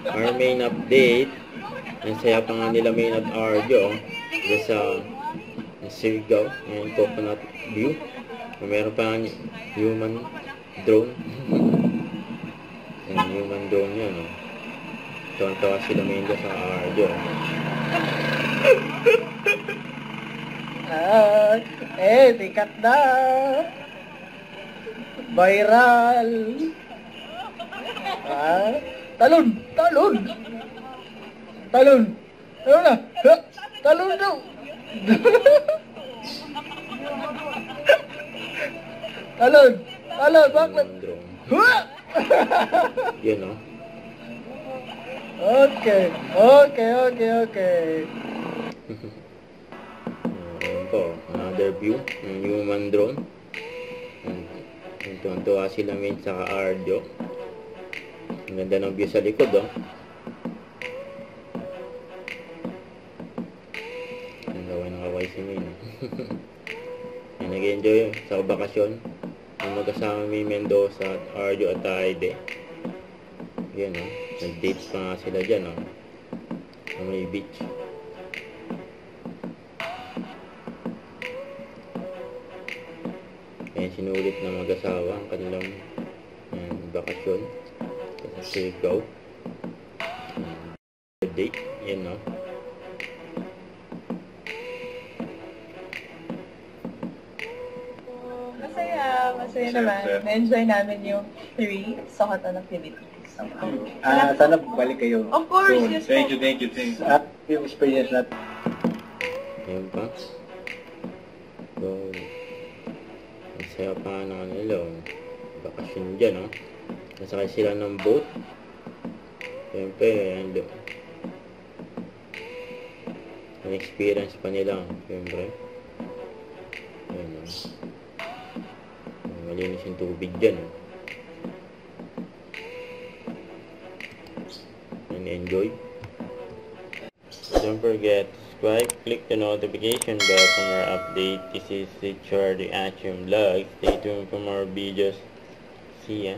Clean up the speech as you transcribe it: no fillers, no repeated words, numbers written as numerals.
Our main update. Ang saya pa nga nila main at Arjo. Just sa Sigaw. Yung coconut view. Meron pa nga human drone. Yung human drone yan. Tawa sila main sa Arjo. Sikat na. Viral. Talon. Ano na? Talon daw. Talon, bakit? Yun, no? Okay. Ayan po, another view ng human drone. Tuwan-tuwa sila main sa Arjo. Ang ganda ng view sa likod, oh. Ang gawin ng kaway si main. Nag-enjoy sa bakasyon. Ang mag-asama may Mendoza at Arjo at Aide. Yan, oh. Nag-date pa nga sila dyan, oh. Sa may beach. Ayan, sinulit na mag-asawa ang kanilang bakasyon sa Sigaw. Date, yan, no? Masaya naman. Na-enjoy namin yung 3 sa Kota ng Philippines. Sana balik kayo. Of course, soon. yes. Thank you. Yung experience natin. Ayan pa. So, ang saya pa ng nila, bakasyon dyan, no? Nasakay sila ng boat. Siyempre, ang experience pa nila, siyempre. Ayan, no? Malinis yung tubig dyan, no? And enjoy. Don't forget to subscribe, click the notification bell for more update. This is Richard Action Vlog. Stay tuned for more videos. See ya.